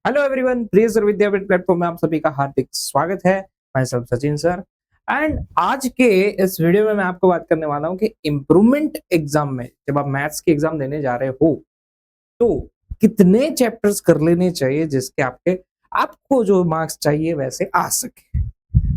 Hello everyone, प्रिय sir विद्यापीठ platform में आप सभी का हार्दिक स्वागत है। मैं सब सचिन सर एंड आज के इस वीडियो में मैं आपको बात करने वाला हूं कि इम्प्रूवमेंट एग्जाम में जब आप मैथ्स की एग्जाम देने जा रहे हो तो कितने चैप्टर्स कर लेने चाहिए जिसके आपको जो मार्क्स चाहिए वैसे आ सके।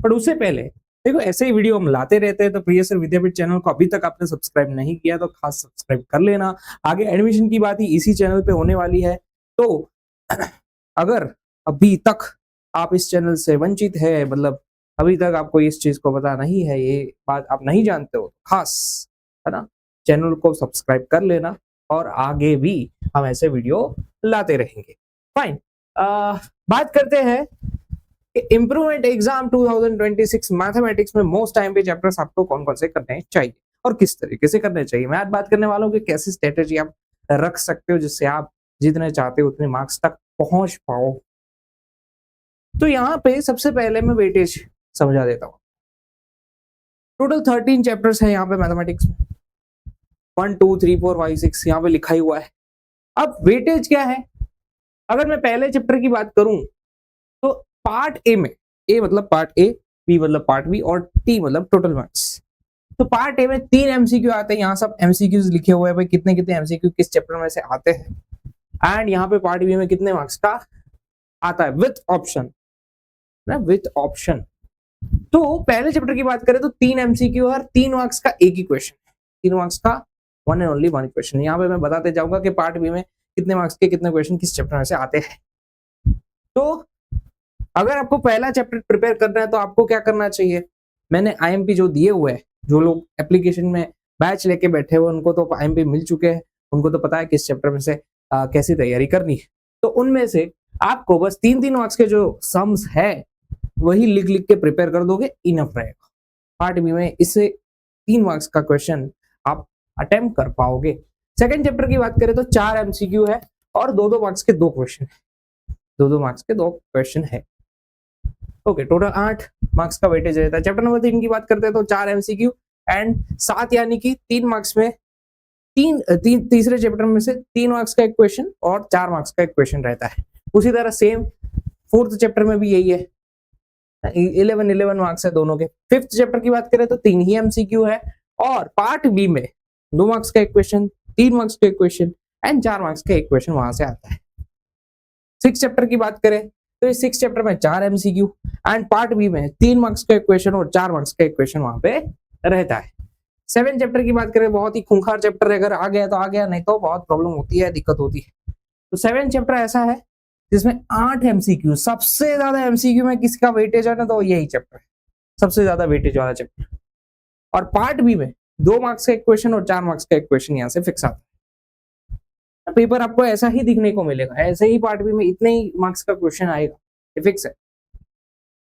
पर उससे पहले देखो, ऐसे ही वीडियो हम लाते रहते हैं, तो प्रिय सर विद्यापीठ चैनल को अभी तक आपने सब्सक्राइब नहीं किया तो खास सब्सक्राइब कर लेना। आगे एडमिशन की बात ही इसी चैनल पे होने वाली है, तो अगर अभी तक आप इस चैनल से वंचित है, मतलब अभी तक आपको इस चीज को पता नहीं है, ये बात आप नहीं जानते हो, खास है ना, चैनल को सब्सक्राइब कर लेना और आगे भी हम ऐसे वीडियो लाते रहेंगे। फाइन, बात करते हैं कि इम्प्रूवमेंट एग्जाम 2026 मैथमेटिक्स में मोस्ट टाइम पे चैप्टर्स आपको कौन कौन से करने चाहिए और किस तरीके से करने चाहिए। मैं आज बात करने वाला हूँ कि कैसी स्ट्रेटेजी आप रख सकते हो जिससे आप जितने चाहते हो उतने मार्क्स तक पहुंच पाओ। तो यहाँ पे सबसे पहले मैं वेटेज समझा देता हूँ। टोटल 13 चैप्टर्स है यहाँ पे मैथमेटिक्स में, 1 2 3 4 5 6 यहाँ पे लिखा ही हुआ है। अब वेटेज क्या है? अगर मैं पहले चैप्टर की बात करूं तो पार्ट ए में, ए मतलब पार्ट ए, बी मतलब पार्ट बी और टी मतलब टोटल मार्क्स। तो पार्ट ए में 3 एमसीक्यू आते हैं, यहाँ सब एमसीक्यूज लिखे हुए हैं भाई, कितने कितने एमसीक्यू किस चैप्टर में से आते हैं। एंड यहाँ पे पार्ट बी में कितने मार्क्स का आता है विथ ऑप्शन, विथ ऑप्शन। तो पहले चैप्टर की बात करें तो 3 एमसीक्यू और 3 मार्क्स का एक ही क्वेश्चन, 3 मार्क्स का one and only one question. यहाँ पे मैं बताते जाऊंगा कि पार्ट बी में कितने मार्क्स के कितने क्वेश्चन किस चैप्टर में से आते हैं। तो अगर आपको पहला चैप्टर प्रिपेयर करना है तो आपको क्या करना चाहिए, मैंने आईएमपी जो दिए हुए हैं, जो लोग एप्लीकेशन में बैच लेके बैठे हुए उनको तो आईएमपी मिल चुके हैं, उनको तो पता है किस चैप्टर में से कैसी तैयारी करनी है। तो उनमें से आपको बस 3 मार्क्स के जो सम्स है वही लिख लिख के प्रिपेयर कर दोगे, इनफ रहेगा। पार्ट बी में इससे 3 मार्क्स का क्वेश्चन आप अटेम्प्ट कर पाओगे। सेकंड चैप्टर की बात करें तो 4 एमसीक्यू है और 2-2 मार्क्स के 2 क्वेश्चन है, 2-2 मार्क्स के 2 क्वेश्चन है। ओके, टोटल 8 मार्क्स का वेटेज रहता है। चैप्टर नंबर 3 की बात करते हैं तो 4 एमसीक्यू एंड 7, यानी कि 3 मार्क्स में तीसरे चैप्टर में से 3 मार्क्स का एक क्वेश्चन और 4 मार्क्स का एक क्वेश्चन रहता है। उसी तरह सेम फोर्थ चैप्टर में भी यही है, 11 मार्क्स है दोनों के। फिफ्थ चैप्टर की बात करें तो 3 ही एमसीक्यू है और पार्ट बी में 2 मार्क्स का एक क्वेश्चन, 3 मार्क्स का एक क्वेश्चन एंड 4 मार्क्स का एक क्वेश्चन वहां से आता है। सिक्स चैप्टर की बात करें तो इस 6 चैप्टर में 4 एमसीक्यू एंड पार्ट बी में 3 मार्क्स का एक क्वेश्चन और 4 मार्क्स का एक क्वेश्चन वहां पे रहता है। 7 चैप्टर की बात करें, बहुत ही खूंखार चैप्टर है, अगर आ गया तो आ गया, नहीं तो बहुत प्रॉब्लम होती है, दिक्कत होती है। तो 7 चैप्टर ऐसा है जिसमें 8 एमसीक्यू, सबसे ज्यादा एमसीक्यू में किसका वेटेज है ना, तो यही चैप्टर है, सबसे ज्यादा वेटेज वाला चैप्टर। और पार्ट बी में 2 मार्क्स का एक क्वेश्चन और 4 मार्क्स का एक क्वेश्चन यहाँ से फिक्स आता है। पेपर आपको ऐसा ही दिखने को मिलेगा, ऐसे ही पार्ट बी में इतने ही मार्क्स का क्वेश्चन आएगा, ये फिक्स है।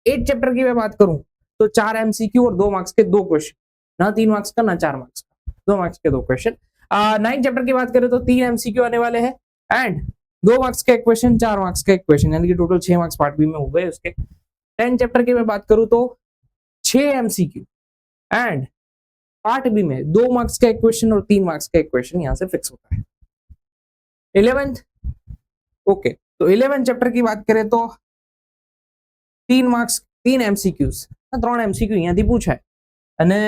8 चैप्टर की मैं बात करूं तो 4 एमसीक्यू और 2 मार्क्स के 2 क्वेश्चन, ना 3 मार्क्स का ना 4 मार्क्स का, 2 मार्क्स के 2 क्वेश्चन। 9 चैप्टर की बात करें तो 3 एमसीक्यू आने वाले हैं एंड 2 मार्क्स का एक क्वेश्चन, 4 मार्क्स का एक क्वेश्चन, यानी कि टोटल 6 मार्क्स पार्ट बी में हो गए उसके। 10 चैप्टर की मैं बात करूं तो 6 एमसीक्यू एंड पार्ट बी में 2 मार्क्स का एक क्वेश्चन और 3 मार्क्स का एक क्वेश्चन यहां से फिक्स होता है। 11th, ओके, तो 11 चैप्टर की बात करें तो 3 मार्क्स 3 एमसीक्यूज, 3 एमसीक्यू यहांથી પૂછાય અને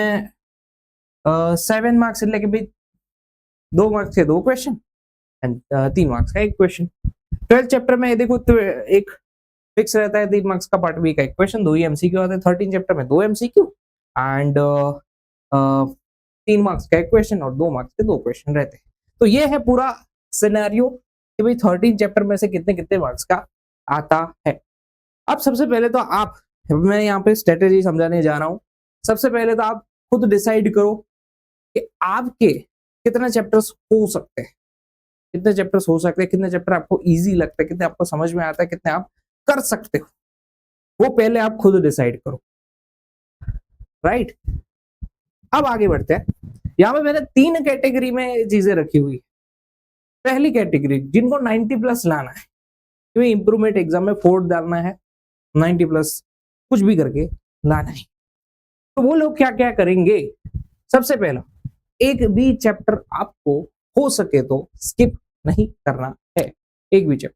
7 मार्क्स એટલે કે ભાઈ 2 मार्क्स के 2 क्वेश्चन एंड 3 मार्क्स का एक क्वेश्चन। 12th चैप्टर में देखो तो एक फिक्स रहता है 3 मार्क्स का पार्ट बी का एक क्वेश्चन, 2 ही एमसीक्यू आते हैं। 13 चैप्टर में 2 एमसीक्यू एंड 3 मार्क्स का एक क्वेश्चन और 2 मार्क्स के 2 क्वेश्चन रहते हैं। तो ये है पूरा सिनेरियो कि भाई 13 चैप्टर में से कितने कितने मार्क्स का आता है। अब सबसे पहले तो मैं यहाँ पे स्ट्रेटेजी समझाने जा रहा हूँ। सबसे पहले तो आप खुद डिसाइड करो कि आपके कितने चैप्टर्स हो सकते हैं, कितने चैप्टर्स हो सकते हैं, कितने चैप्टर आपको इजी लगता है, कितने आपको समझ में आता है, कितने आप कर सकते हो, वो पहले आप खुद डिसाइड करो, राइट। अब आगे बढ़ते हैं। यहाँ पे मैंने 3 कैटेगरी में चीजें रखी हुई। पहली कैटेगरी, जिनको 90 प्लस लाना है, क्योंकि इंप्रूवमेंट एग्जाम में 4 डालना है, 90 प्लस कुछ भी करके लाना है, तो वो लोग क्या क्या करेंगे। सबसे पहला, एक भी चैप्टर आपको हो सके तो स्किप नहीं करना है, एक भी चैप्टर।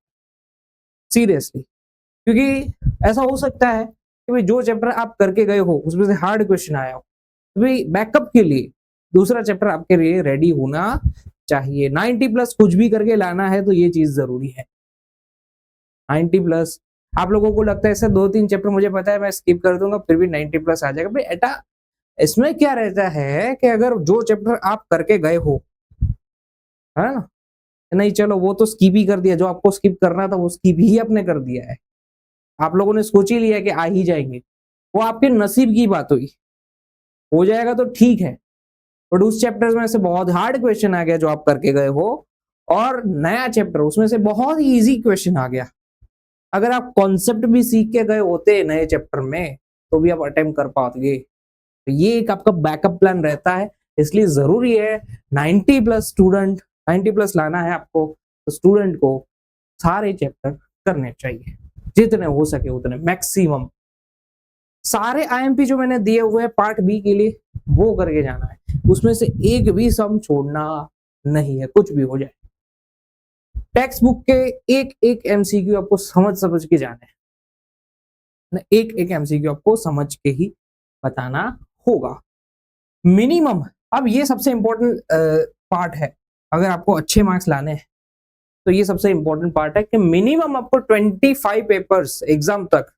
सीरियसली। क्योंकि ऐसा हो सकता है कि भाई जो चैप्टर आप करके गए हो उसमें से हार्ड क्वेश्चन आया हो, तो भाई बैकअप के लिए दूसरा चैप्टर आपके लिए रेडी होना चाहिए। 90 प्लस कुछ भी करके लाना है तो ये चीज जरूरी है। 90 प्लस आप लोगों को लगता है ऐसे 2-3 चैप्टर मुझे पता है मैं स्किप कर दूंगा फिर भी 90 प्लस आ जाएगा, भाई एटा इसमें क्या रहता है कि अगर जो चैप्टर आप करके गए हो, है ना, नहीं चलो वो तो स्किप ही कर दिया, जो आपको स्किप करना था वो स्किप ही आपने कर दिया है, आप लोगों ने सोच ही लिया कि आ ही जाएंगे, वो आपके नसीब की बात हुई, हो जाएगा तो ठीक है। बट उस चैप्टर में से बहुत हार्ड क्वेश्चन आ गया जो आप करके गए हो, और नया चैप्टर उसमें से बहुत ही इजी क्वेश्चन आ गया। अगर आप कॉन्सेप्ट भी सीख के गए होते नए चैप्टर में तो भी आप अटेम्प्ट कर पाओगे। तो ये एक आपका बैकअप प्लान रहता है, इसलिए जरूरी है 90 प्लस स्टूडेंट, 90 प्लस लाना है आपको तो स्टूडेंट को सारे चैप्टर करने चाहिए, जितने हो सके उतने मैक्सिमम। सारे आईएमपी जो मैंने दिए हुए हैं पार्ट बी के लिए वो करके जाना है, उसमें से एक भी सम छोड़ना नहीं है, कुछ भी हो जाए। टेक्स्ट बुक के एक एक एमसीक्यू आपको समझ समझ के जाना है, एक एक एमसीक्यू आपको समझ के ही बताना होगा मिनिमम। अब ये सबसे इंपॉर्टेंट पार्ट है, अगर आपको अच्छे मार्क्स लाने हैं तो ये सबसे इंपॉर्टेंट पार्ट है कि मिनिमम आपको 25 पेपर्स एग्जाम तक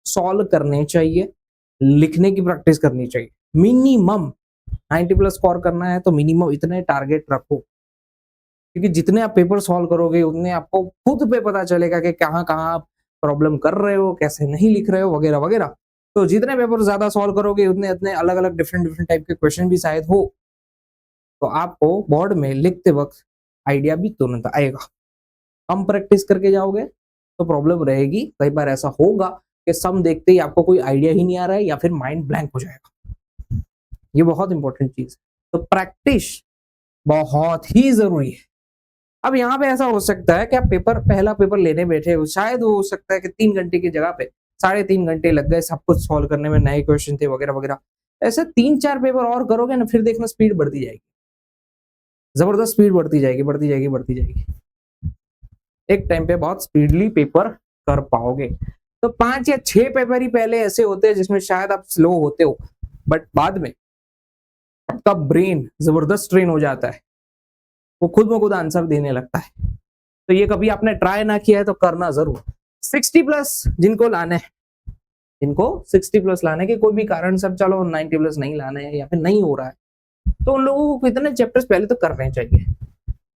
सॉल्व करने चाहिए, लिखने की प्रैक्टिस करनी चाहिए। मिनिमम 90 प्लस स्कोर करना है तो मिनिमम इतने टारगेट रखो, क्योंकि जितने आप पेपर सॉल्व करोगे उतने आपको खुद पे पता चलेगा कि कहाँ कहाँ आप प्रॉब्लम कर रहे हो, कैसे नहीं लिख रहे हो, वगैरह वगैरह। तो जितने पेपर ज्यादा सॉल्व करोगे उतने उतने अलग अलग डिफरेंट डिफरेंट टाइप के क्वेश्चन भी शायद हो, तो आपको बोर्ड में लिखते वक्त आइडिया भी तुरंत आएगा। कम प्रैक्टिस करके जाओगे तो प्रॉब्लम रहेगी, कई बार ऐसा होगा कि सम देखते ही आपको कोई आइडिया ही नहीं आ रहा है या फिर माइंड ब्लैंक हो जाएगा। ये बहुत इंपॉर्टेंट चीज, तो प्रैक्टिस बहुत ही जरूरी है। अब यहाँ पे ऐसा हो सकता है कि आप पहला पेपर लेने बैठे हो, शायद वो हो सकता है कि 3 घंटे की जगह पे 3.5 घंटे लग गए सब कुछ सॉल्व करने में, नए क्वेश्चन थे वगैरह वगैरह। ऐसे 3-4 पेपर और करोगे ना फिर देखना स्पीड बढ़ती जाएगी, जबरदस्त स्पीड बढ़ती जाएगी बढ़ती जाएगी बढ़ती जाएगी, एक टाइम पे बहुत स्पीडली पेपर कर पाओगे। तो 5 या 6 पेपर ही पहले ऐसे होते हैं जिसमें शायद आप स्लो होते हो, बट बाद में आपका ब्रेन जबरदस्त ट्रेन हो जाता है, वो खुद ब खुद आंसर देने लगता है। तो ये कभी आपने ट्राई ना किया है तो करना जरूर। 60 प्लस जिनको लाने हैं, जिनको 60 प्लस लाने के कोई भी कारण सब चलो 90 प्लस नहीं लाने हैं या फिर नहीं हो रहा है, तो उन लोगों को कितने चैप्टर्स पहले तो करने चाहिए।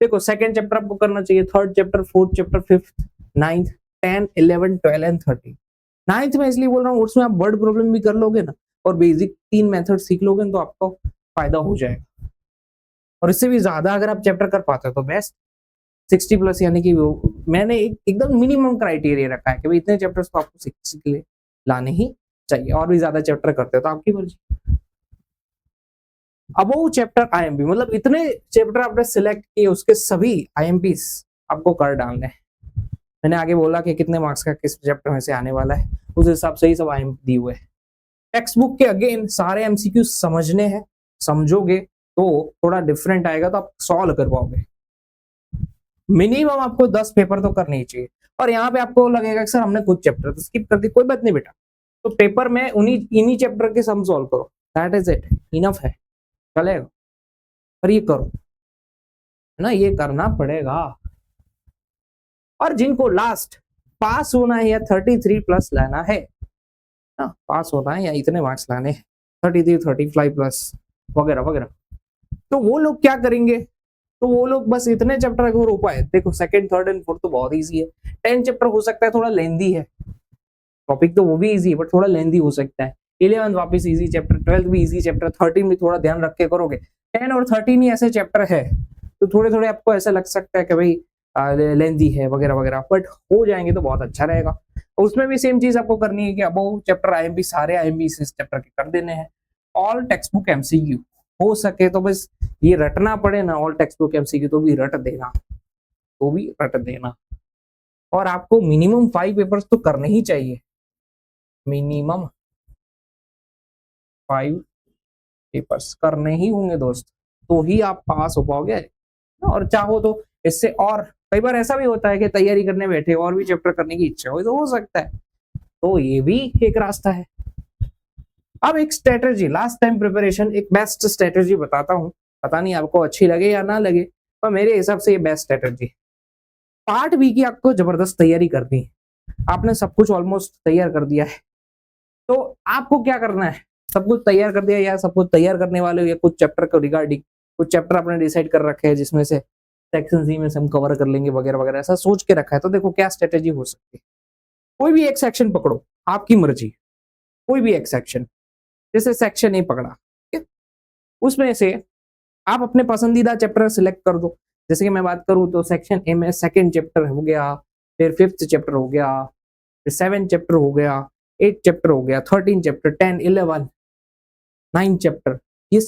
देखो सेकंड चैप्टर आपको करना चाहिए, third chapter, fourth chapter, fifth, 9th, 10, 11, 12 and 13। 9th में इसलिए बोल रहा हूँ उसमें आप वर्ड प्रॉब्लम भी कर लोगे ना और बेसिक 3 मेथड सीख लोगे तो आपको फायदा हो जाएगा। और इससे भी ज्यादा अगर आप चैप्टर कर पाते हो तो बेस्ट। 60 प्लस यानी कि मैंने एकदम मिनिमम क्राइटेरिया रखा है कि भाई इतने चैप्टर्स तो आपको 60 के लिए लाने ही चाहिए, और भी ज्यादा चैप्टर करते हो तो आपकी मर्जी। अब वो चैप्टर आईएमपी मतलब इतने चैप्टर आपने सिलेक्ट किए, उसके सभी आईएमपीस आपको कर डालने हैं। मैंने आगे बोला कि कितने मार्क्स का किस चैप्टर में से आने वाला है, उस हिसाब से ही सब आईएमपी दिए हुए हैं। टेक्स्ट बुक के अगेन सारे एमसीक्यू समझने हैं, समझोगे तो थोड़ा डिफरेंट आएगा तो आप सॉल्व कर पाओगे। मिनिमम आपको 10 पेपर तो करने ही चाहिए। और यहाँ पे आपको लगेगा कि सर हमने कुछ चैप्टर तो स्किप कर दी, कोई बात नहीं बेटा, तो पेपर में इन्हीं चैप्टर के सम सॉल्व करो, दैट इज इट, इनफ है, चलेगा। पर ये करो ना, ये करना पड़ेगा। और जिनको लास्ट पास होना है या 33 प्लस लाना है ना, पास होना है या इतने मार्क्स लाने हैं 33 35 प्लस वगैरह वगैरह, तो वो लोग क्या करेंगे, तो वो लोग बस इतने चैप्टर अगर हो पाए, देखो सेकंड थर्ड एंड फोर्थ तो बहुत इजी है, 10 चैप्टर हो सकता है थोड़ा लेंदी है टॉपिक, तो वो भी इजी है बट थोड़ा लेंदी हो सकता है। 11 वापस इजी चैप्टर, 12 भी इजी चैप्टर, 13 भी थोड़ा ध्यान रख के करोगे। 10 और 13 ही ऐसे चैप्टर है तो थोड़े थोड़े आपको ऐसा लग सकता है कि भाई लेंदी है वगैरह वगैरह, बट हो जाएंगे तो बहुत अच्छा रहेगा। उसमें भी सेम चीज आपको करनी है कि अब चैप्टर आईएमपी सारे आईएमपी इस चैप्टर के कर देने हैं। ऑल टेक्स्ट बुक एमसीक्यू हो सके तो बस ये रटना पड़े ना, ऑल टेक्स्ट बुक एमसीक्यू तो भी रट देना, तो भी रट देना। और आपको मिनिमम 5 पेपर्स तो करने ही चाहिए, मिनिमम 5 पेपर्स करने ही होंगे दोस्त, तो ही आप पास हो पाओगे। और चाहो तो इससे और कई बार ऐसा भी होता है कि तैयारी करने बैठे और भी चैप्टर करने की इच्छा हो, तो हो सकता है, तो ये भी एक रास्ता है। अब एक स्ट्रेटेजी, लास्ट टाइम प्रिपरेशन, एक बेस्ट स्ट्रेटेजी बताता हूँ, पता नहीं आपको अच्छी लगे या ना लगे, पर मेरे हिसाब से ये बेस्ट स्ट्रेटेजी। पार्ट बी की आपको जबरदस्त तैयारी करनी है, आपने सब कुछ ऑलमोस्ट तैयार कर दिया है, तो आपको क्या करना है, सब कुछ तैयार कर दिया या सब कुछ तैयार करने वाले हो, या कुछ चैप्टर को रिगार्डिंग कुछ चैप्टर आपने डिसाइड कर रखे हैं जिसमें से सेक्शन सी में से हम कवर कर लेंगे वगैरह वगैरह, ऐसा सोच के रखा है, तो देखो क्या स्ट्रेटेजी हो सकती है। कोई भी एक सेक्शन पकड़ो, आपकी मर्जी, कोई भी एक सेक्शन, जैसे सेक्शन ए पकड़ा, ठीक है? उसमें से आप अपने पसंदीदा चैप्टर सिलेक्ट कर दो। जैसे कि मैं बात करूं तो सेक्शन ए में सेकंड चैप्टर हो गया, फिर फिफ्थ चैप्टर हो गया, फिर 7 चैप्टर हो गया, 8 चैप्टर हो गया, 13 चैप्टर, 10, 11, 9 चैप्टर, ये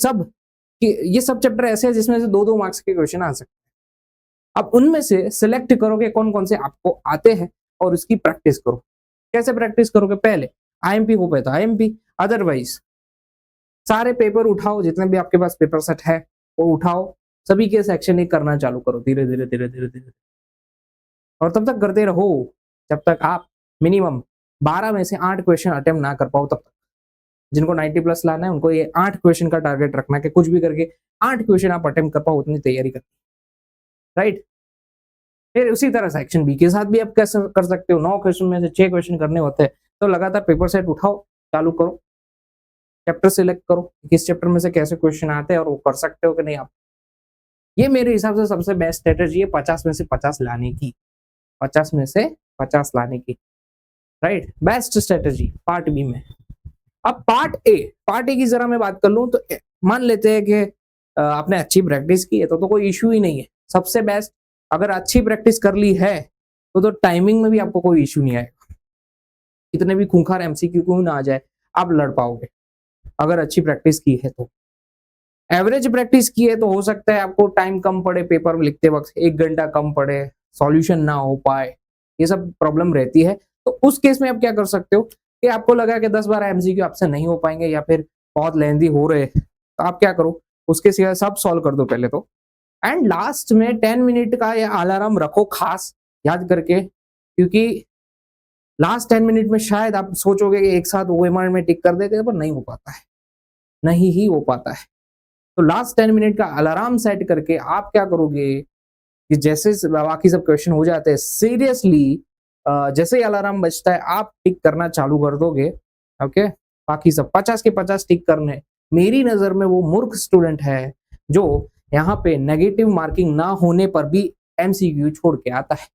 सब चैप्टर ऐसे हैं जिसमें से 2-2 मार्क्स के क्वेश्चन आ सकते हैं। अब उनमें से सिलेक्ट करोगे कौन कौन से आपको आते हैं और उसकी प्रैक्टिस करो। कैसे प्रैक्टिस करोगे, पहले आईएमपी हो पाए तो आईएमपी, अदरवाइज सारे पेपर उठाओ, जितने भी आपके पास पेपर सेट है वो उठाओ, सभी के सेक्शन एक करना चालू करो, धीरे धीरे धीरे धीरे धीरे, और तब तक करते रहो जब तक आप मिनिमम 12 में से 8 क्वेश्चन अटेम्प्ट ना कर पाओ। तब तक जिनको 90 प्लस लाना है उनको ये 8 क्वेश्चन का टारगेट रखना है कि कुछ भी करके 8 क्वेश्चन आप अटेम्प्ट कर पाओ, उतनी तैयारी करनी, राइट। फिर उसी तरह सेक्शन बी के साथ भी आप कैसे कर सकते हो, 9 क्वेश्चन में से 6 क्वेश्चन करने होते हैं, तो लगातार पेपर सेट उठाओ, चालू करो, चैप्टर सिलेक्ट करो, किस चैप्टर में से कैसे क्वेश्चन आते हैं और वो कर सकते हो कि नहीं आप। ये मेरे हिसाब से सबसे बेस्ट स्ट्रेटेजी है 50 में से 50 लाने की, 50 में से 50 लाने की, right, best strategy part B में। अब पार्ट ए की जरा मैं बात कर लूं तो मान लेते हैं कि आपने अच्छी प्रैक्टिस की है तो कोई इश्यू ही नहीं है। सबसे बेस्ट, अगर अच्छी प्रैक्टिस कर ली है तो टाइमिंग में भी आपको कोई इश्यू नहीं आएगा, इतने भी खूंखार एमसीक्यू क्यों ना आ जाए, आप लड़ पाओगे अगर अच्छी प्रैक्टिस की है तो। एवरेज प्रैक्टिस की है तो हो सकता है आपको टाइम कम पड़े, पेपर लिखते वक्त 1 घंटा कम पड़े, सॉल्यूशन ना हो पाए, ये सब प्रॉब्लम रहती है। तो उस केस में आप क्या कर सकते हो कि आपको लगा कि 10-12 एमसीक्यू आपसे नहीं हो पाएंगे या फिर बहुत लेंदी हो रहे, तो आप क्या करो, उसके सिवाय सब सॉल्व कर दो पहले तो, एंड लास्ट में 10 मिनट का या अलार्म रखो खास याद करके, क्योंकि लास्ट 10 मिनट में शायद आप सोचोगे कि एक साथ ओएमआर में टिक कर देते, पर नहीं हो पाता है, नहीं ही हो पाता है। तो लास्ट 10 मिनट का अलार्म सेट करके आप क्या करोगे कि जैसे बाकी सब क्वेश्चन हो जाते हैं, सीरियसली जैसे ही अलार्म बजता है आप टिक करना चालू कर दोगे, ओके। बाकी सब 50 के 50 टिक करने, मेरी नजर में वो मूर्ख स्टूडेंट है जो यहाँ पे नेगेटिव मार्किंग ना होने पर भी एमसीक्यू छोड़ के आता है।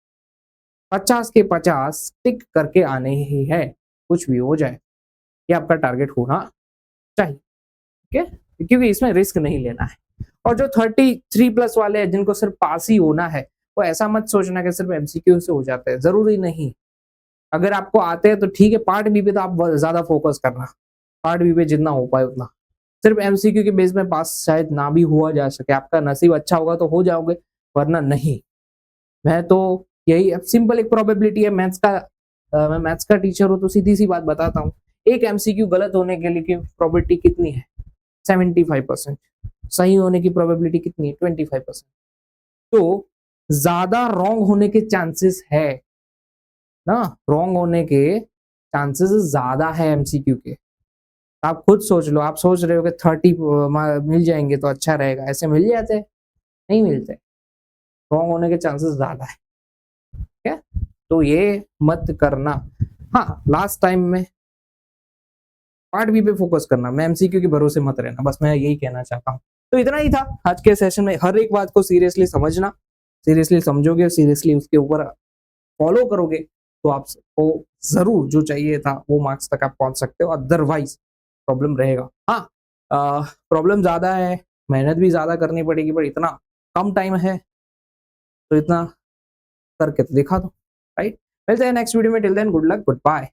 50 के 50 टिक करके आने ही है, कुछ भी हो जाए, ये आपका टारगेट होना चाहिए, ठीक है, क्योंकि इसमें रिस्क नहीं लेना है। और जो 33 प्लस वाले हैं जिनको सिर्फ पास ही होना है, वो ऐसा मत सोचना कि सिर्फ एमसीक्यू से हो जाता है, जरूरी नहीं। अगर आपको आते हैं तो ठीक है, पार्ट बी पे तो आप ज्यादा फोकस करना, पार्ट बी पे जितना हो पाए उतना। सिर्फ एमसीक्यू के बेस में पास शायद ना भी हुआ जा सके, आपका नसीब अच्छा होगा तो हो जाओगे, वरना नहीं। मैं तो यही सिंपल एक प्रोबेबिलिटी है मैथ्स का, मैं मैथ्स का टीचर हूँ तो सीधी सी बात बताता हूँ, एक एमसीक्यू गलत होने के लिए की प्रोबेबिलिटी कितनी है, 75%, सही होने की प्रोबेबिलिटी कितनी है, 25%। तो ज्यादा रॉन्ग होने के चांसेस है ना, रॉन्ग होने के चांसेस ज्यादा है एमसीक्यू के। आप खुद सोच लो, आप सोच रहे हो कि 30 मिल जाएंगे तो अच्छा रहेगा, ऐसे मिल जाते हैं, नहीं मिलते, रॉन्ग होने के चांसेस ज्यादा है, ठीक है, तो ये मत करना। हाँ, लास्ट टाइम में पार्ट बी पे फोकस करना, मैं एमसीक्यू के भरोसे मत रहना, बस मैं यही कहना चाहता हूँ। तो इतना ही था आज के सेशन में, हर एक बात को सीरियसली समझना, सीरियसली समझोगे, सीरियसली उसके ऊपर फॉलो करोगे तो आपको जरूर जो चाहिए था वो मार्क्स तक आप पहुंच सकते हो, अदरवाइज प्रॉब्लम रहेगा। हाँ, प्रॉब्लम ज्यादा है, मेहनत भी ज्यादा करनी पड़ेगी, पर इतना कम टाइम है तो इतना करके तो दिखा दो, राइट। मिलते हैं नेक्स्ट वीडियो में, till then good luck, good bye.